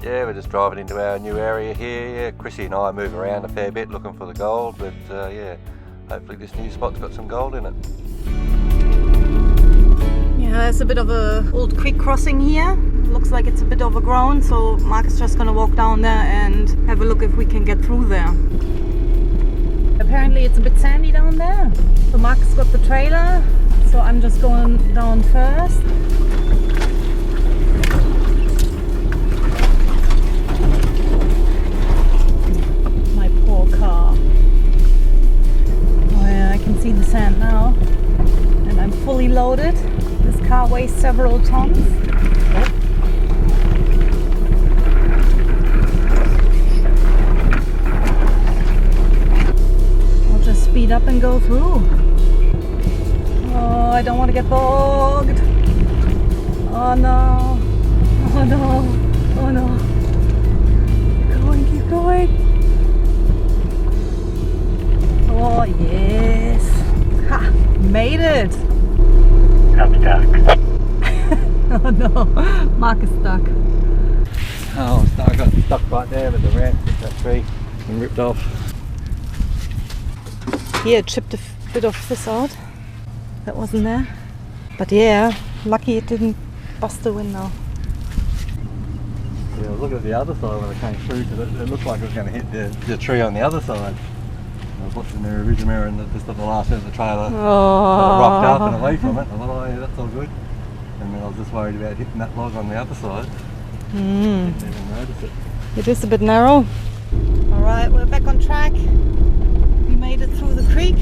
Yeah, we're just driving into our new area here. Yeah, Krissy and I move around a fair bit looking for the gold, but yeah, hopefully this new spot's got some gold in it. Yeah, there's a bit of a old creek crossing here. Looks like it's a bit overgrown, so Mark is just gonna walk down there and have a look if we can get through there. Apparently it's a bit sandy down there. So Mark's got the trailer, so I'm just going down first. My poor car. Oh yeah, I can see the sand now. And I'm fully loaded. This car weighs several tons. I'll just speed up and go through. Oh, I don't want to get bogged. Oh no. Oh no. Oh no. Keep going, keep going. Oh yes. Ha! Made it! I'm stuck. Oh no, Mark is stuck. Oh, I got stuck right there with the ramp, that tree, and ripped off. Here, chipped a bit of this out. That wasn't there. But yeah, lucky it didn't bust the window. Yeah, look at the other side when it came through, because it looked like it was going to hit the tree on the other side. I was watching the rearview mirror and just at the last end of the trailer, rocked up and away from it. I thought, oh yeah, that's all good. And then I was just worried about hitting that log on the other side. Didn't even notice it. It is a bit narrow. Alright, we're back on track. We made it through the creek.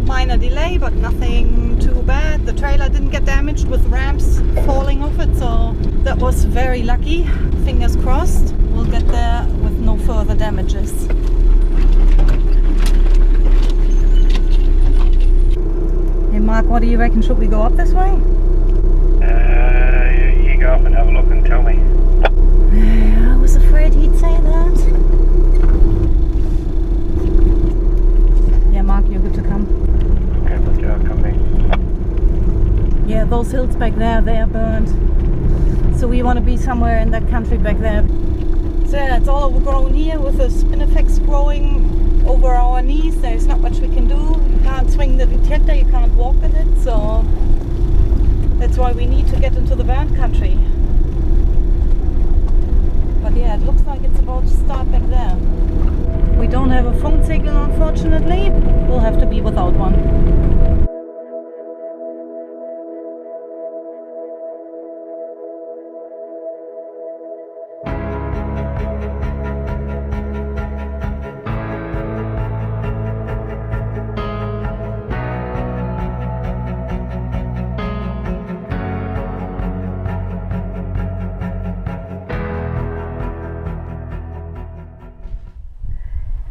Minor delay, but nothing too bad. The trailer didn't get damaged with ramps falling off it, so that was very lucky. Fingers crossed. We'll get there with no further damages. Hey Mark, what do you reckon? Should we go up this way? You go up and have a look and tell me. I was afraid he'd say that. Yeah, Mark, you're good to come. Okay, but I'll come in. Yeah, those hills back there, they are burned. So we want to be somewhere in that country back there. So yeah, it's all overgrown here with the spinifex growing over our knees. There's not much we can do. You can't swing the detector, you can't walk with it, so that's why we need to get into the burnt country. But yeah, it looks like it's about to start back there. We don't have a phone signal, unfortunately. We'll have to be without one.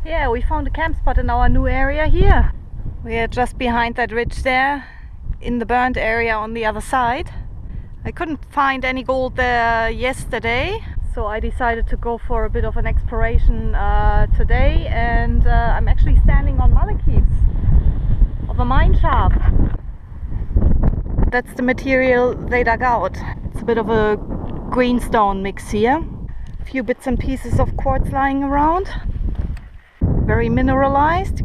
Yeah, we found a camp spot in our new area here. We are just behind that ridge there, in the burnt area on the other side. I couldn't find any gold there yesterday, so I decided to go for a bit of an exploration today, and I'm actually standing on molecules of a mine shaft. That's the material they dug out. It's a bit of a greenstone mix here. A few bits and pieces of quartz lying around. Very mineralized.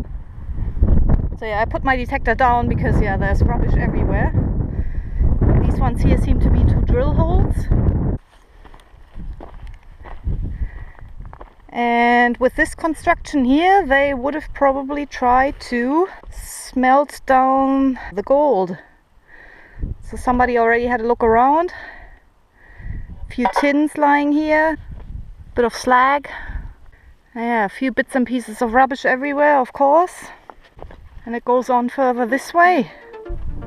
So yeah, I put my detector down because yeah, there's rubbish everywhere. These ones here seem to be 2 drill holes. And with this construction here, they would have probably tried to smelt down the gold. So somebody already had a look around. A few tins lying here, bit of slag. Yeah, a few bits and pieces of rubbish everywhere, of course. And it goes on further this way.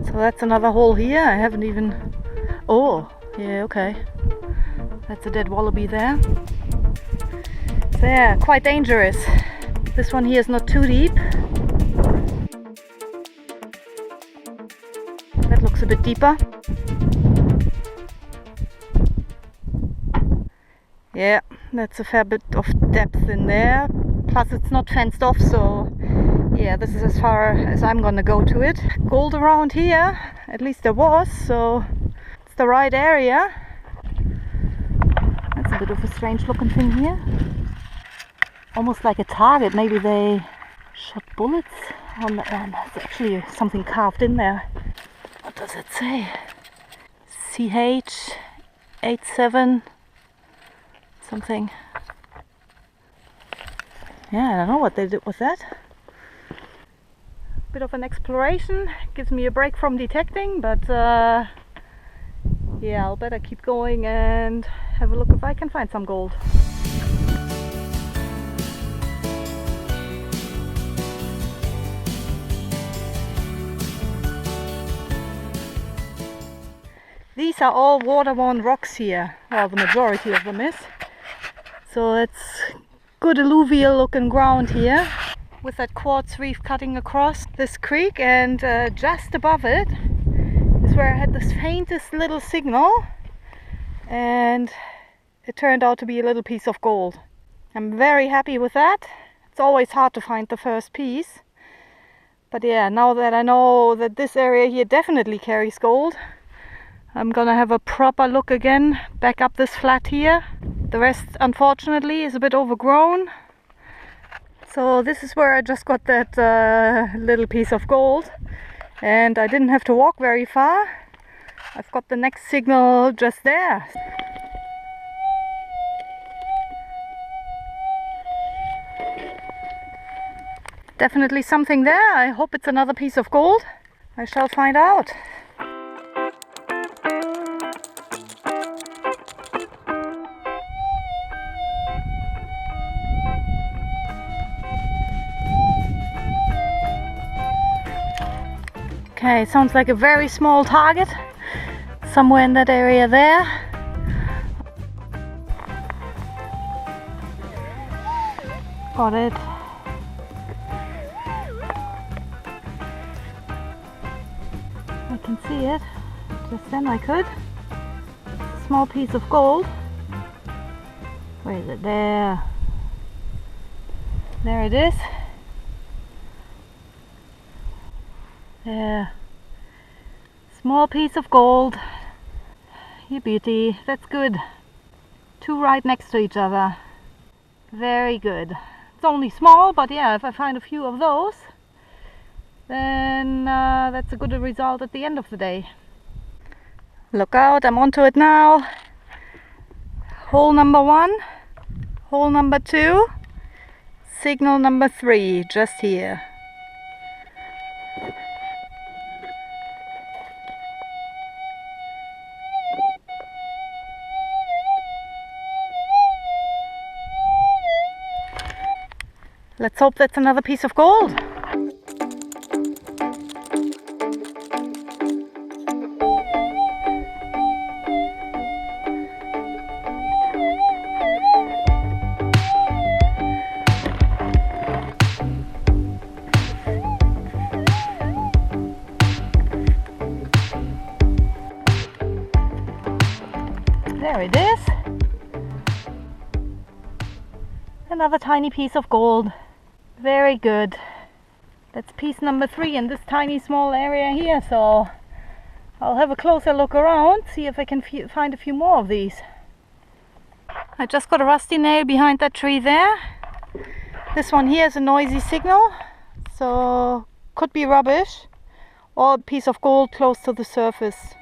So that's another hole here. I haven't even... Oh, yeah, okay. That's a dead wallaby there. So yeah, quite dangerous. This one here is not too deep. That looks a bit deeper. Yeah, that's a fair bit of depth in there. Plus it's not fenced off, so yeah, this is as far as I'm gonna go to it. Gold around here, at least there was, so it's the right area. Let's bit of a strange looking thing here. Almost like a target. Maybe they shot bullets on that one. There's actually something carved in there. What does it say? CH87 something. Yeah, I don't know what they did with that. Bit of an exploration. Gives me a break from detecting, but yeah, I'll better keep going and have a look if I can find some gold. These are all water-worn rocks here. Well, the majority of them is. So it's good alluvial looking ground here, with that quartz reef cutting across this creek, and just above it is where I had this faintest little signal, and it turned out to be a little piece of gold. I'm very happy with that. It's always hard to find the first piece, but yeah, now that I know that this area here definitely carries gold, I'm gonna have a proper look again back up this flat here. The rest, unfortunately, is a bit overgrown. So this is where I just got that little piece of gold, and I didn't have to walk very far. I've got the next signal just there. Definitely something there. I hope it's another piece of gold. I shall find out. Okay, sounds like a very small target, somewhere in that area there. Got it. I can see it. Just then I could. Small piece of gold. Where is it? There. There it is. There. Small piece of gold. You beauty. That's good. Two right next to each other. Very good. It's only small, but yeah, if I find a few of those, then that's a good result at the end of the day. Look out, I'm onto it now. Hole number 1, hole number 2, signal number 3, just here. Let's hope that's another piece of gold. There it is. Another tiny piece of gold. Very good. That's piece number 3 in this tiny small area here, so I'll have a closer look around, see if I can find a few more of these. I just got a rusty nail behind that tree there. This one here is a noisy signal, so could be rubbish or a piece of gold close to the surface.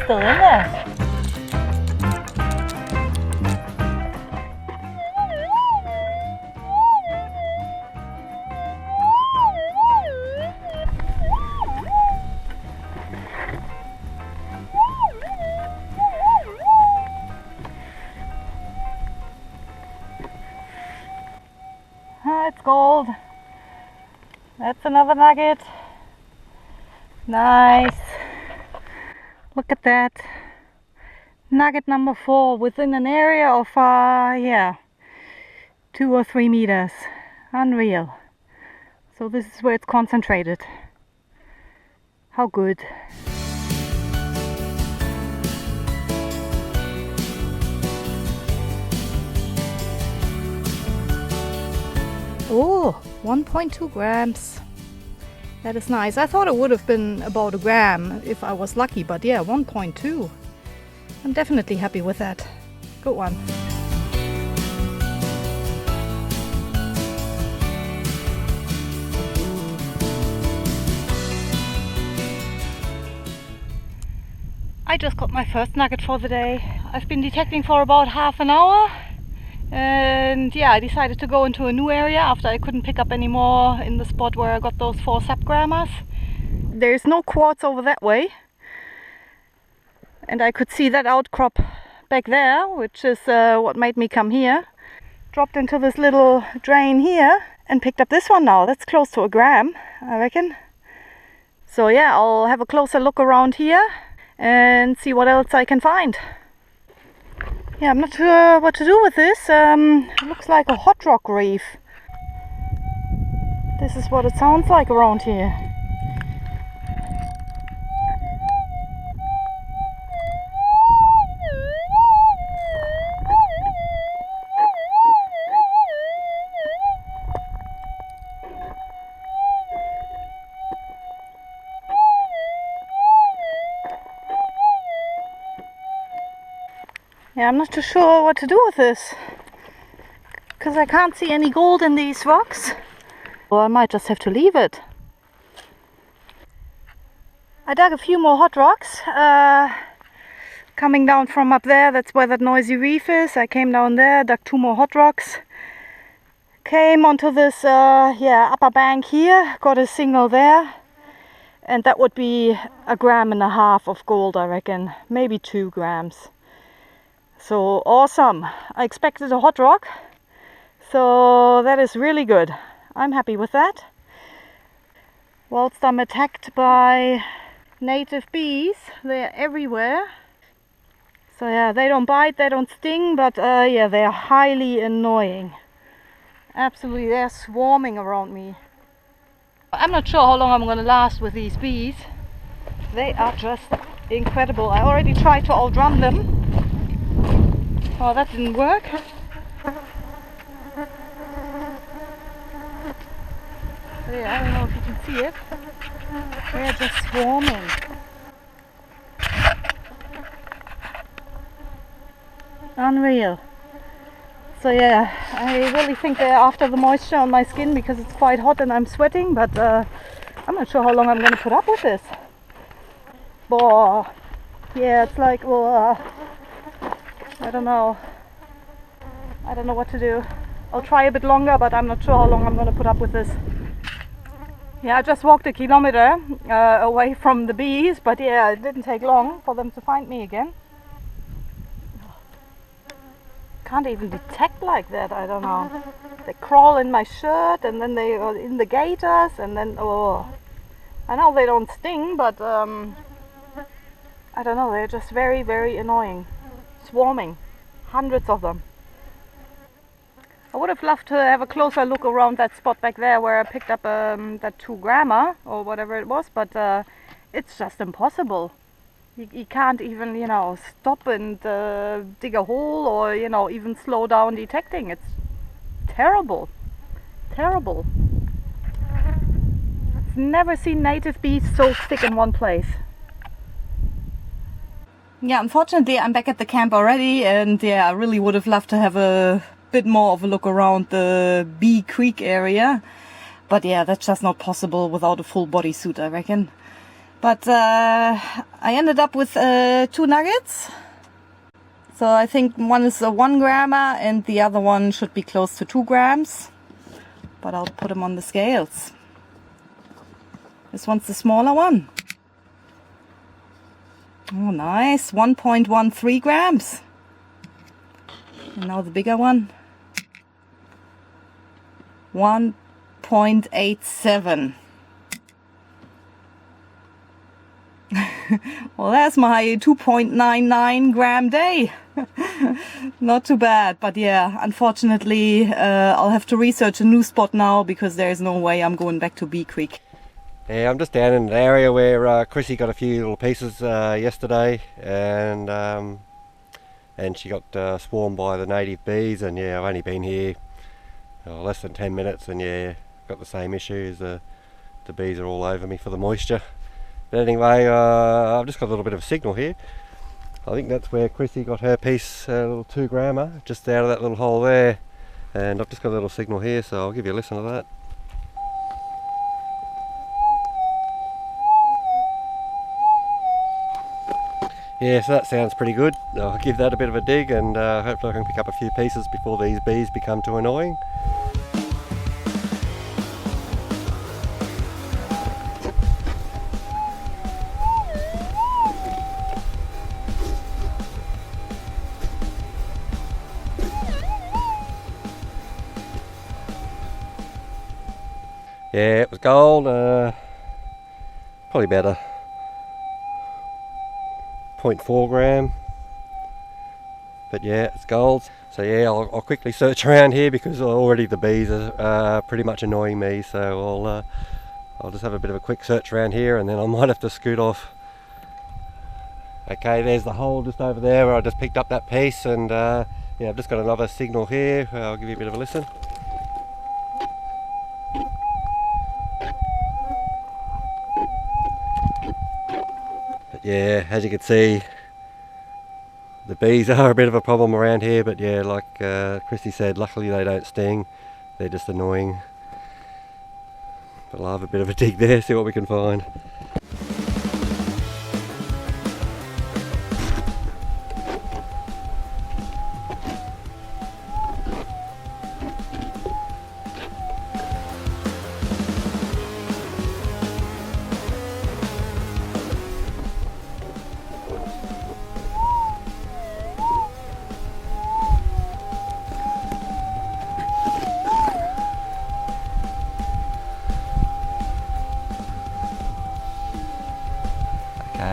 Still in there. It's gold. That's another nugget. Nice. Look at that. Nugget number 4 within an area of, yeah, 2 or 3 meters. Unreal. So this is where it's concentrated. How good. Oh, 1.2 grams. That is nice. I thought it would have been about a gram if I was lucky, but yeah, 1.2. I'm definitely happy with that. Good one. I just got my first nugget for the day. I've been detecting for about half an hour. And yeah, I decided to go into a new area after I couldn't pick up any more in the spot where I got those 4 subgrammars. There's no quartz over that way. And I could see that outcrop back there, which is what made me come here. Dropped into this little drain here and picked up this one now. That's close to a gram, I reckon. So yeah, I'll have a closer look around here and see what else I can find. Yeah, I'm not sure what to do with this. It looks like a hot rock reef. This is what it sounds like around here. Yeah, I'm not too sure what to do with this, because I can't see any gold in these rocks. Well, I might just have to leave it. I dug a few more hot rocks, coming down from up there. That's where that noisy reef is. I came down there, dug 2 more hot rocks, came onto this upper bank here, got a single there, and that would be 1.5 grams of gold, I reckon, maybe 2 grams. So awesome. I expected a hot rock, so that is really good. I'm happy with that. Whilst I'm attacked by native bees, they're everywhere. So yeah, they don't bite, they don't sting, but yeah, they're highly annoying. Absolutely, they're swarming around me. I'm not sure how long I'm gonna last with these bees. They are just incredible. I already tried to outrun them. Oh, that didn't work. Yeah, I don't know if you can see it. They're just swarming. Unreal. So yeah, I really think they're after the moisture on my skin because it's quite hot and I'm sweating, but I'm not sure how long I'm going to put up with this. Boah. Yeah, it's like, I don't know. I don't know what to do. I'll try a bit longer, but I'm not sure how long I'm going to put up with this. Yeah, I just walked 1 kilometer away from the bees, but yeah, it didn't take long for them to find me again. Can't even detect like that, I don't know. They crawl in my shirt and then they are in the gaiters and then, oh. I know they don't sting, but I don't know, they're just very, very annoying. Swarming. Hundreds of them. I would have loved to have a closer look around that spot back there where I picked up that 2 grammer or whatever it was, but it's just impossible. You can't even, you know, stop and dig a hole or, you know, even slow down detecting. It's terrible. Terrible. I've never seen native bees so thick in one place. Yeah, unfortunately I'm back at the camp already, and yeah, I really would have loved to have a bit more of a look around the Bee Creek area. But yeah, that's just not possible without a full bodysuit, I reckon. But I ended up with 2 nuggets. So I think one is a 1 grammer and the other one should be close to 2 grams. But I'll put them on the scales. This one's the smaller one. Oh, nice. 1.13 grams. And now the bigger one. 1.87. Well, that's my 2.99 gram day. Not too bad, but yeah, unfortunately I'll have to research a new spot now because there is no way I'm going back to Bee Creek. Yeah, I'm just down in an area where Krissy got a few little pieces yesterday, and she got swarmed by the native bees, and yeah, I've only been here less than 10 minutes, and yeah, got the same issues. The bees are all over me for the moisture. But anyway, I've just got a little bit of a signal here. I think that's where Krissy got her piece, a little 2-grammer, just out of that little hole there. And I've just got a little signal here, so I'll give you a listen to that. Yeah, so that sounds pretty good. I'll give that a bit of a dig, and hopefully I can pick up a few pieces before these bees become too annoying. Yeah, it was gold, probably about a 0.4 gram, but yeah, it's gold. So yeah, I'll quickly search around here because already the bees are pretty much annoying me, so I'll just have a bit of a quick search around here, and then I might have to scoot off. Okay, there's the hole just over there where I just picked up that piece, and yeah, I've just got another signal here. I'll give you a bit of a listen. Yeah, as you can see, the bees are a bit of a problem around here, but yeah, like Krissy said, luckily they don't sting, they're just annoying. But I'll have a bit of a dig there, see what we can find.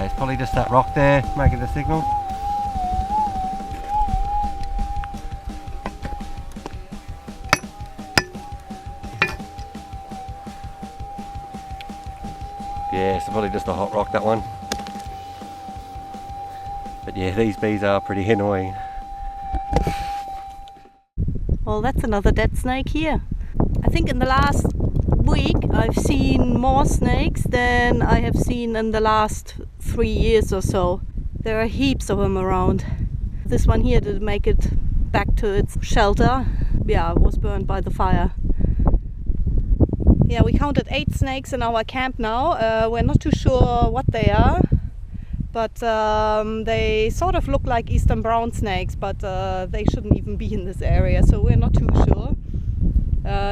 It's probably just that rock there making the signal. Yeah, it's probably just a hot rock, that one. But yeah, these bees are pretty annoying. Well, that's another dead snake here. I think in the last week I've seen more snakes than I have seen in the last 3 years or so. There are heaps of them around. This one here didn't make it back to its shelter. Yeah, it was burned by the fire. Yeah, we counted 8 snakes in our camp now. We're not too sure what they are, but they sort of look like eastern brown snakes, but they shouldn't even be in this area, so we're not too sure.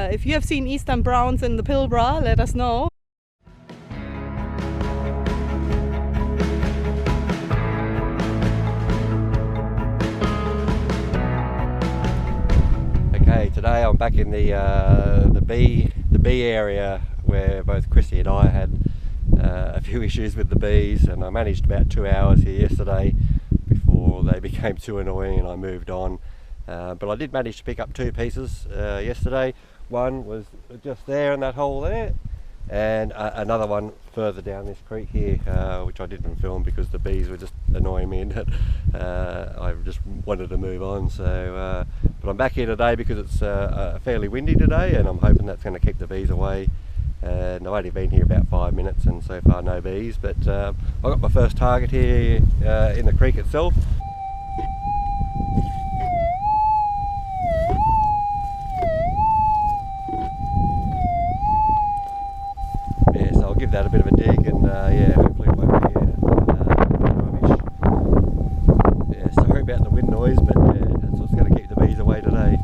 If you have seen eastern browns in the Pilbara, let us know. Okay, today I'm back in the bee area where both Krissy and I had a few issues with the bees, and I managed about 2 hours here yesterday before they became too annoying and I moved on. But I did manage to pick up 2 pieces yesterday. One was just there in that hole there, and another one further down this creek here, which I didn't film because the bees were just annoying me, and I just wanted to move on. So, but I'm back here today because it's fairly windy today, and I'm hoping that's going to keep the bees away. And I've only been here about 5 minutes, and so far no bees. But I got my first target here in the creek itself. Yeah, so I'll give that a bit of a dig, and yeah, hopefully it won't be rubbish. Yeah, sorry about the wind noise, but yeah, that's what's going to keep the bees away today.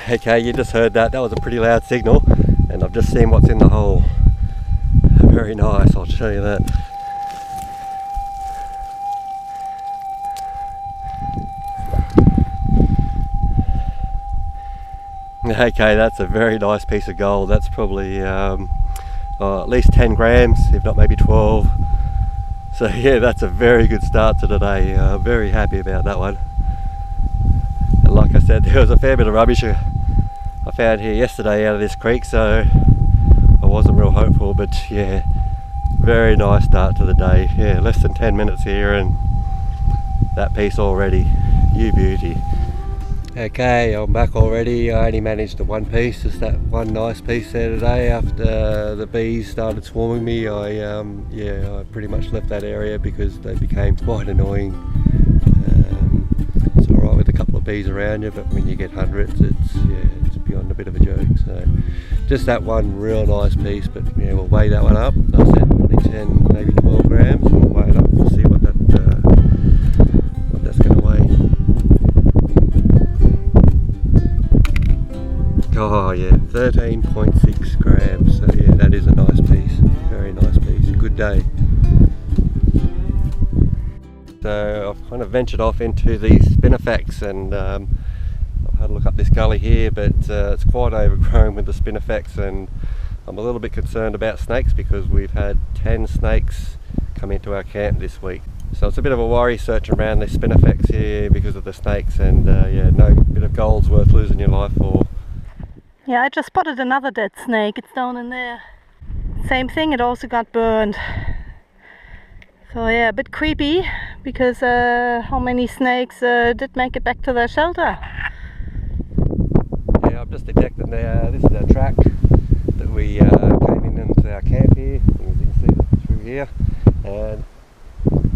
Okay, you just heard that. That was a pretty loud signal, and I've just seen what's in the hole. Very nice, I'll show you that. Okay, that's a very nice piece of gold. That's probably at least 10 grams, if not maybe 12. So yeah, that's a very good start to the day. Very happy about that one. And like I said, there was a fair bit of rubbish I found here yesterday out of this creek, so I wasn't real hopeful, but yeah, very nice start to the day. Yeah, less than 10 minutes here and that piece already. You beauty. Okay, I'm back already. I only managed the one piece, just that one nice piece there today. After the bees started swarming me, I pretty much left that area because they became quite annoying. It's alright with a couple of bees around you, but when you get hundreds, it's beyond a bit of a joke. So just that one real nice piece, but yeah, we'll weigh that one up. I said probably 10, maybe 12 grams. We'll weigh it up to see what that's going to weigh. Oh yeah, 13.6 grams, so yeah, that is a nice piece, very nice piece, good day. So I've kind of ventured off into these spinifex, and I've had a look up this gully here, but it's quite overgrown with the spinifex, and I'm a little bit concerned about snakes because we've had 10 snakes come into our camp this week. So it's a bit of a worry searching around this spinifex here because of the snakes, and yeah, no bit of gold's worth losing your life for. Yeah, I just spotted another dead snake. It's down in there. Same thing, it also got burned. So yeah, a bit creepy because how many snakes did make it back to their shelter? Yeah, I've just detected this is our track that we came into our camp here. As you can see through here, and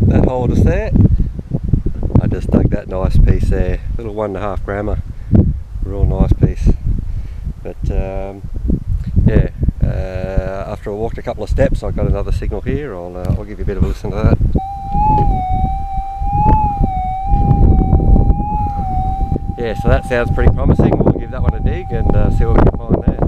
that hole just there. I just dug that nice piece there, little 1.5 grammer, real nice piece. But yeah, after I walked a couple of steps, I got another signal here. I'll give you a bit of a listen to that. Yeah, so that sounds pretty promising. We'll give that one a dig and see what we can find there.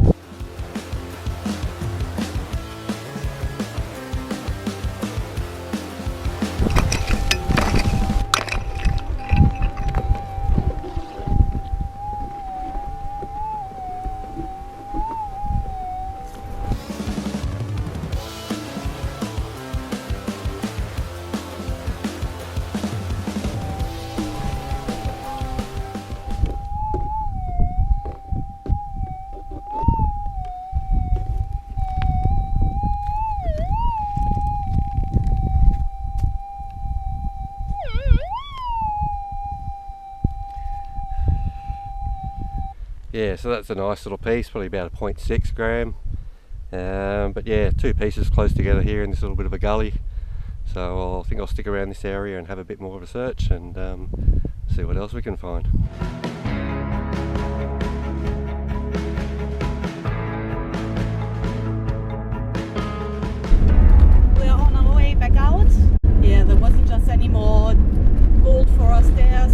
Yeah, so that's a nice little piece, probably about a 0.6 gram. But yeah, two pieces close together here in this little bit of a gully. So I think I'll stick around this area and have a bit more of a search and see what else we can find. We're on our way back out. Yeah, there wasn't just any more gold for us there,